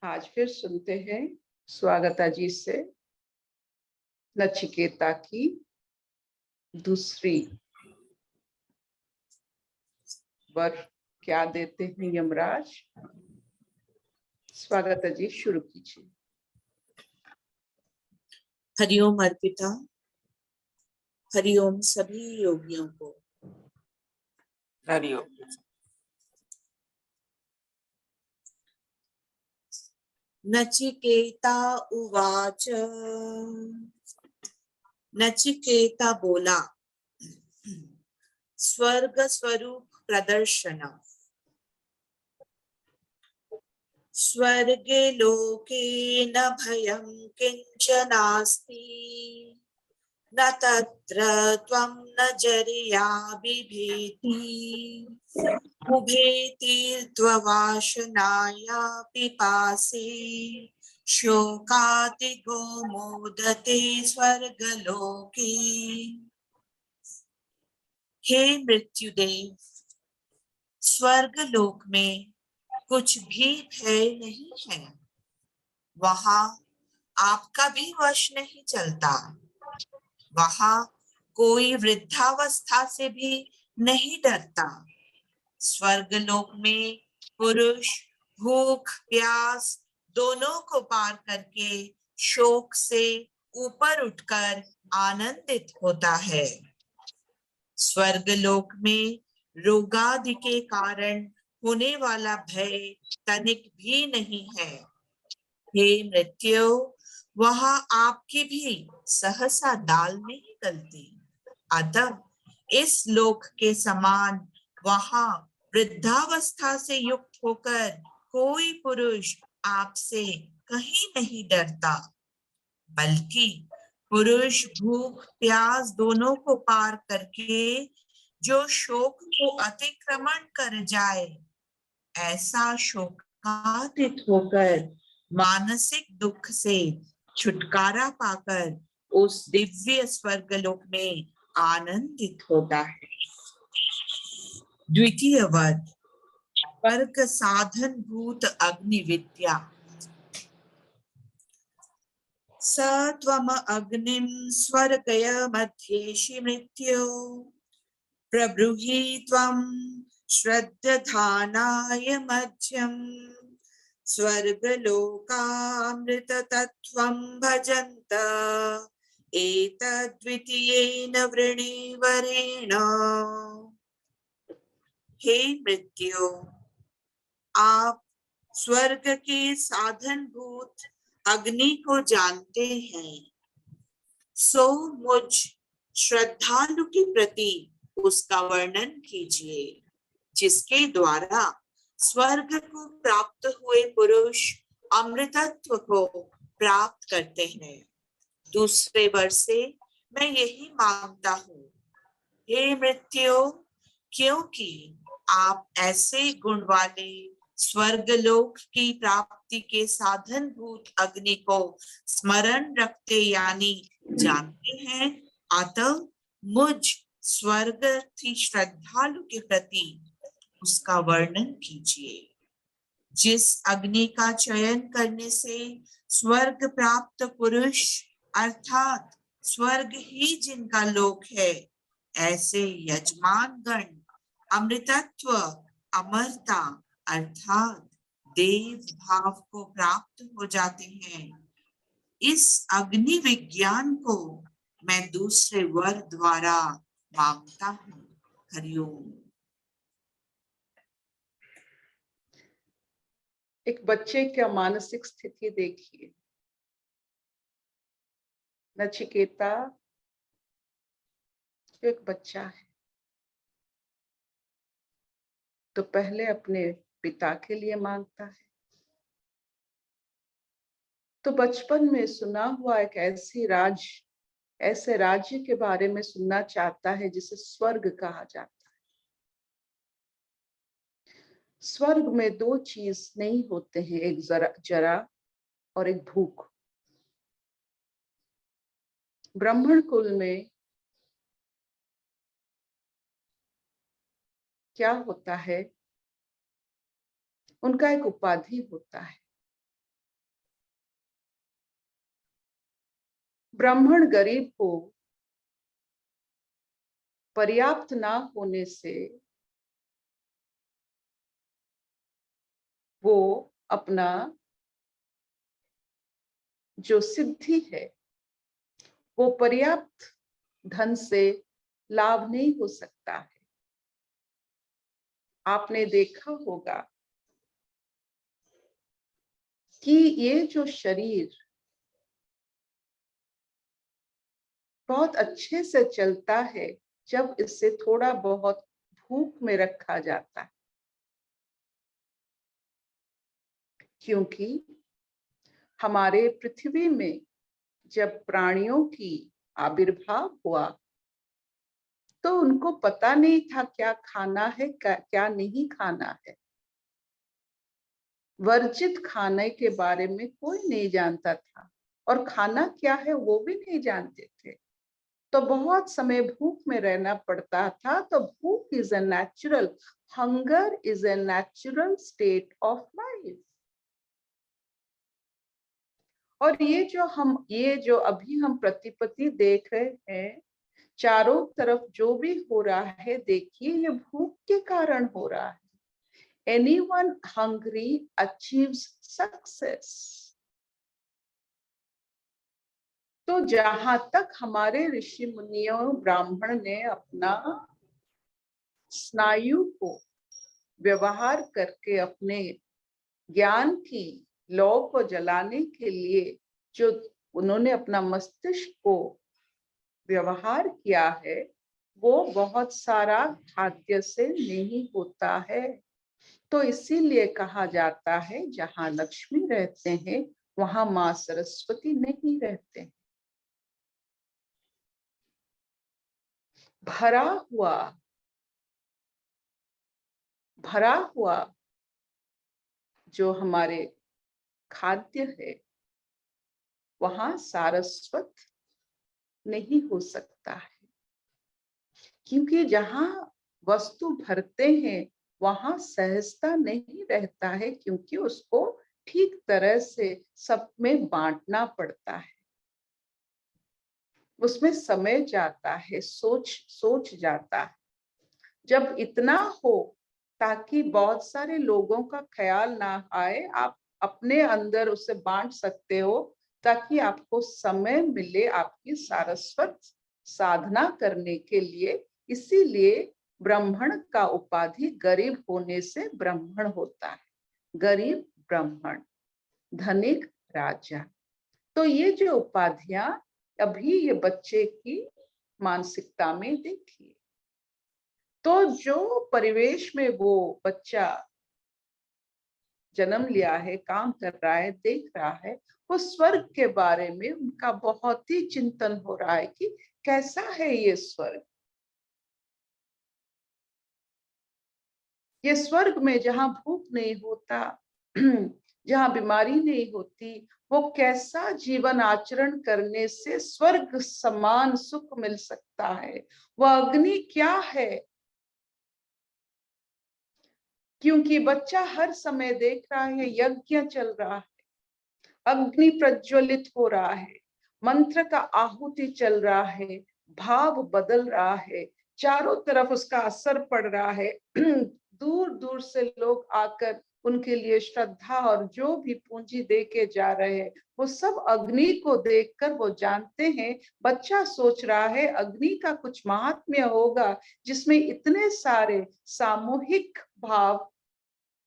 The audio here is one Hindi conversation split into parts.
आज फिर सुनते हैं स्वागता जी से नचिकेता की दूसरी वर क्या देते हैं यमराज। स्वागता जी शुरू कीजिए। हरिओम अर्पिता। हरिओम सभी योगियों को। हरिओम। नचिकेता उवाच। नचिकेता बोला, स्वर्ग स्वरूप प्रदर्शन। स्वर्गे लोके न भयं किंचनास्ति, न तत्र त्वं न जर्या बिभेति, उभे तीर्त्ववाशनाया पिपासे, शोकातिगो मोदते स्वर्गलोके। हे मृत्युदेव, स्वर्गलोक में कुछ भी भय नहीं है। वहां आपका भी वश नहीं चलता। वहां कोई वृद्धावस्था से भी नहीं डरता। स्वर्गलोक में पुरुष भूख प्यास दोनों को पार करके शोक से ऊपर उठकर आनंदित होता है। स्वर्गलोक में रोगादि के कारण होने वाला भय तनिक भी नहीं है। हे मृत्यु, वहां आपकी भी सहसा दाल नहीं गलती। अतः इस लोक के समान वहां वृद्धावस्था से युक्त होकर कोई पुरुष आपसे कहीं नहीं डरता, बल्कि पुरुष भूख प्यास दोनों को पार करके जो शोक को अतिक्रमण कर जाए, ऐसा शोकातीत होकर मानसिक दुख से छुटकारा पाकर उस दिव्य स्वर्गलोक में आनंदित होता है। द्वितीय वर्ग, वर्ग साधन भूत अग्नि विद्या। स त्वम अग्निं स्वर्गय मध्येषि मृत्यो, प्रब्रूहि त्वं श्रद्धानाय मध्यम, स्वर्गलोकामृततत्त्वं भजन्त एतद्वितीयेन वृणीवरेण। हे मृत्यु, आप स्वर्ग के साधन भूत अग्नि को जानते हैं, सो मुझ श्रद्धालु के प्रति उसका वर्णन कीजिए, जिसके द्वारा स्वर्ग को प्राप्त हुए पुरुष अमृतत्व को प्राप्त करते हैं। दूसरे वर्ष से मैं यही मांगता हूँ, हे मृत्यु, क्योंकि आप ऐसे गुण वाले स्वर्गलोक की प्राप्ति के साधन भूत अग्नि को स्मरण रखते यानी जानते हैं, अतः मुझ स्वर्गार्थी श्रद्धालु के प्रति उसका वर्णन कीजिए। जिस अग्नि का चयन करने से स्वर्ग प्राप्त पुरुष अर्थात स्वर्ग ही जिनका लोक है, ऐसे यजमान गण अमृतत्व अमरता अर्थात देव भाव को प्राप्त हो जाते हैं। इस अग्नि विज्ञान को मैं दूसरे वर द्वारा मांगता हूँ। हरिओम। एक बच्चे का मानसिक स्थिति देखिए। नचिकेता जो एक बच्चा है, तो पहले अपने पिता के लिए मांगता है। तो बचपन में सुना हुआ एक ऐसे राज्य के बारे में सुनना चाहता है जिसे स्वर्ग कहा जाता है। स्वर्ग में दो चीज नहीं होते हैं, एक जरा और एक भूख। ब्राह्मण कुल में क्या होता है, उनका एक उपाधि होता है, ब्राह्मण गरीब को पर्याप्त ना होने से वो अपना जो सिद्धि है वो पर्याप्त धन से लाभ नहीं हो सकता है। आपने देखा होगा कि ये जो शरीर बहुत अच्छे से चलता है जब इससे थोड़ा बहुत भूख में रखा जाता है, क्योंकि हमारे पृथ्वी में जब प्राणियों की आविर्भाव हुआ तो उनको पता नहीं था क्या खाना है क्या नहीं खाना है। वर्जित खाने के बारे में कोई नहीं जानता था और खाना क्या है वो भी नहीं जानते थे। तो बहुत समय भूख में रहना पड़ता था। तो भूख is a natural, hunger is a natural state of life. और ये जो अभी हम प्रतिपत्ति देख रहे हैं, चारों तरफ जो भी हो रहा है, देखिए ये भूख के कारण हो रहा है। Anyone hungry achieves success. तो जहां तक हमारे ऋषि मुनियों ब्राह्मण ने अपना स्नायु को व्यवहार करके अपने ज्ञान की लौ को जलाने के लिए जो उन्होंने अपना मस्तिष्क को व्यवहार किया है, वो बहुत सारा खाद्य से नहीं होता है। तो इसीलिए कहा जाता है जहां लक्ष्मी रहते हैं वहां मां सरस्वती नहीं रहते। भरा हुआ भरा हुआ जो हमारे खाद्य है वहां सारस्वत नहीं हो सकता है, क्योंकि जहां वस्तु भरते हैं वहां सहजता नहीं रहता है, क्योंकि उसको ठीक तरह से सब में बांटना पड़ता है। उसमें समय जाता है, सोच जाता है। जब इतना हो ताकि बहुत सारे लोगों का ख्याल ना आए, आप अपने अंदर उसे बांट सकते हो ताकि आपको समय मिले आपकी सारस्वत साधना करने के लिए। इसीलिए ब्राह्मण का उपाधि गरीब होने से ब्राह्मण होता है। गरीब ब्राह्मण, धनिक राजा। तो ये जो उपाधियां अभी ये बच्चे की मानसिकता में देखिए, तो जो परिवेश में वो बच्चा जन्म लिया है, काम कर रहा है, देख रहा है, वो स्वर्ग के बारे में उनका बहुत ही चिंतन हो रहा है कि कैसा है ये स्वर्ग। ये स्वर्ग में जहां भूख नहीं होता, जहां बीमारी नहीं होती, वो कैसा जीवन आचरण करने से स्वर्ग समान सुख मिल सकता है। वह अग्नि क्या है, क्योंकि बच्चा हर समय देख रहा है यज्ञ चल रहा है, अग्नि प्रज्वलित हो रहा है, मंत्र का आहुति चल रहा है, भाव बदल रहा है, चारों तरफ उसका असर पड़ रहा है। दूर दूर से लोग आकर उनके लिए श्रद्धा और जो भी पूंजी दे के जा रहे हैं, वो सब अग्नि को देखकर वो जानते हैं। बच्चा सोच रहा है अग्नि का कुछ महात्म्य होगा जिसमें इतने सारे सामूहिक भाव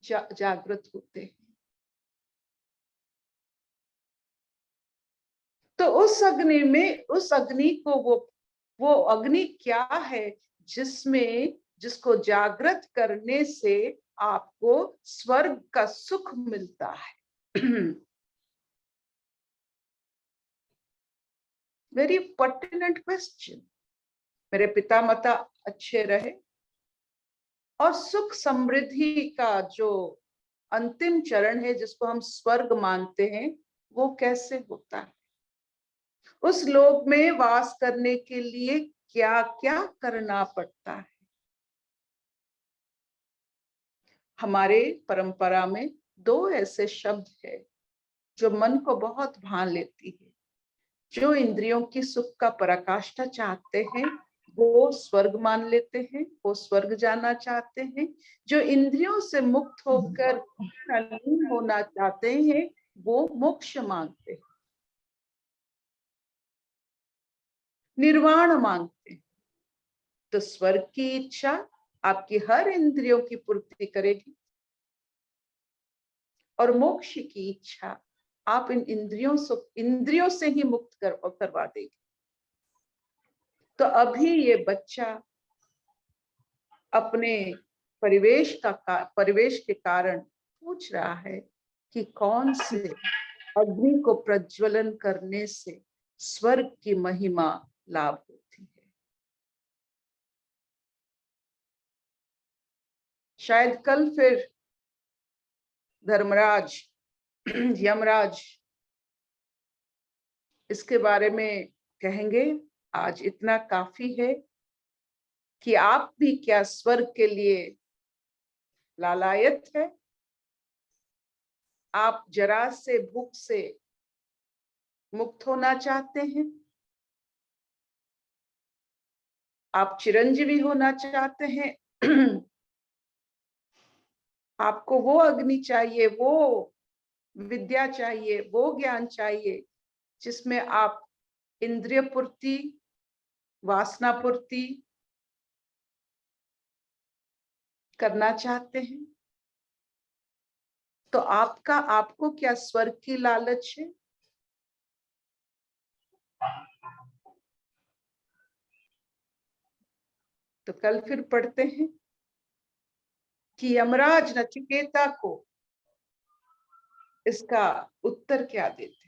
जागृत होते हैं। तो उस अग्नि को वो अग्नि क्या है जिसको जागृत करने से आपको स्वर्ग का सुख मिलता है। Very pertinent question. मेरे पिता माता अच्छे रहे और सुख समृद्धि का जो अंतिम चरण है जिसको हम स्वर्ग मानते हैं, वो कैसे होता है। उस लोक में वास करने के लिए क्या क्या करना पड़ता है। हमारे परंपरा में दो ऐसे शब्द है जो मन को बहुत भान लेती है। जो इंद्रियों की सुख का पराकाष्ठा चाहते हैं वो स्वर्ग मान लेते हैं, वो स्वर्ग जाना चाहते हैं। जो इंद्रियों से मुक्त होकर लीन होना चाहते हैं वो मोक्ष मांगते हैं, निर्वाण मांगते हैं। तो स्वर्ग की इच्छा आपकी हर इंद्रियों की पूर्ति करेगी और मोक्ष की इच्छा आप इन इंद्रियों से ही मुक्त करवा देगी। तो अभी ये बच्चा अपने परिवेश के कारण पूछ रहा है कि कौन से अग्नि को प्रज्वलन करने से स्वर्ग की महिमा लाभ होती है। शायद कल फिर धर्मराज यमराज इसके बारे में कहेंगे। आज इतना काफी है कि आप भी क्या स्वर्ग के लिए लालायत है। आप जरा से भूख से मुक्त होना चाहते हैं, आप चिरंजीवी होना चाहते हैं। आपको वो अग्नि चाहिए, वो विद्या चाहिए, वो ज्ञान चाहिए जिसमें आप इंद्रिय पूर्ति, वासना पूर्ति करना चाहते हैं। तो आपको क्या स्वर्ग की लालच है? तो कल फिर पढ़ते हैं कि यमराज नचिकेता को इसका उत्तर क्या देते हैं।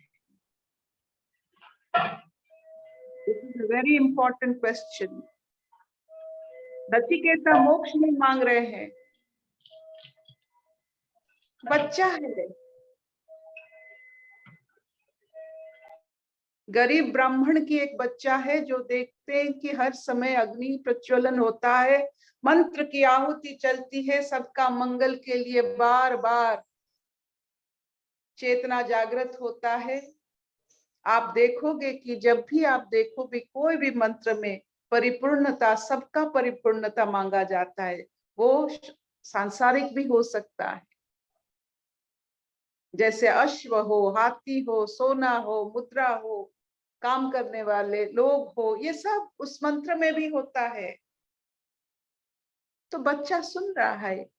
This is a very important question. Nachiketa मोक्ष नहीं मांग रहे हैं, बच्चा है, गरीब ब्राह्मण की एक बच्चा है जो देखते हैं कि हर समय अग्नि प्रज्वलन होता है, मंत्र की आहुति चलती है, सबका मंगल के लिए बार बार चेतना जागृत होता है। आप देखोगे कि जब भी आप देखोगे कोई भी मंत्र में परिपूर्णता, सबका परिपूर्णता मांगा जाता है। वो सांसारिक भी हो सकता है, जैसे अश्व हो, हाथी हो, सोना हो, मुद्रा हो, काम करने वाले लोग हो, ये सब उस मंत्र में भी होता है। तो बच्चा सुन रहा है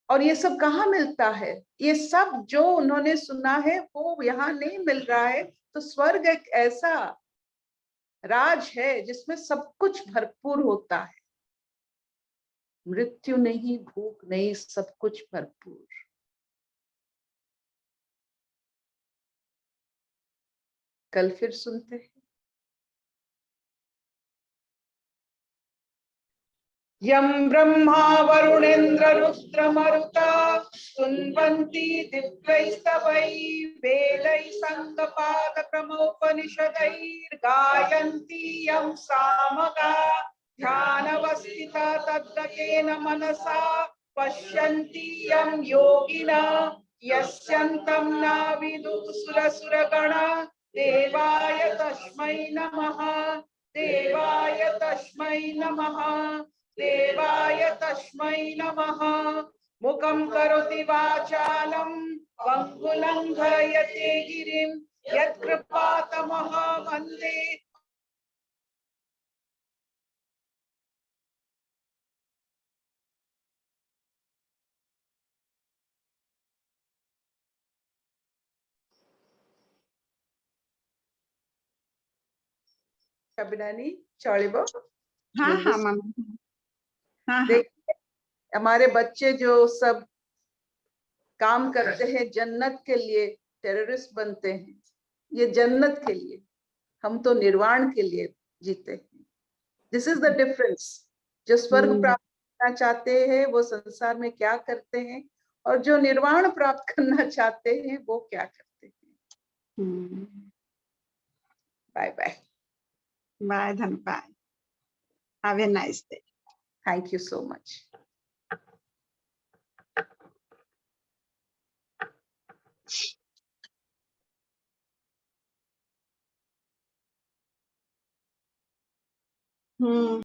और ये सब कहाँ मिलता है? ये सब जो उन्होंने सुना है वो यहाँ नहीं मिल रहा है। तो स्वर्ग एक ऐसा राज है जिसमें सब कुछ भरपूर होता है, मृत्यु नहीं, भूख नहीं, सब कुछ भरपूर। कल फिर सुनते हैं। यम ब्रह्मा वरुणेन्द्र रुद्र मरुता सुन्वन्ति दिव्यैस्तवैः वेदैः संगपादक्रमोपनिषदैर्गायन्ति यं सामगा ध्यानवस्थिता तद्गतेन मनसा पश्यन्ति यं योगिना यस्यन्तं न विदुः सुरसुरगणा देवाय तस्मै नमः, देवाय तस्मै नमः, देवाय तस्मै नमः। मुखं करोति वाचालं पंगुलंघयते गिरिं यत्कृपातमहं वन्दे। अभिनानी चौड़िबो। हाँ हाँ मम्मी, हाँ हाँ देखिए हमारे बच्चे जो सब काम करते हैं जन्नत के लिए, टेररिस्ट बनते हैं, ये जन्नत के लिए, हम तो निर्वाण के लिए जीते हैं। This is the difference. जो स्वर्ग प्राप्त करना चाहते हैं वो संसार में क्या करते हैं, और जो निर्वाण प्राप्त करना चाहते हैं वो क्या करते हैं। Bye bye. बाय धन, bye, have a nice day. Thank you so much.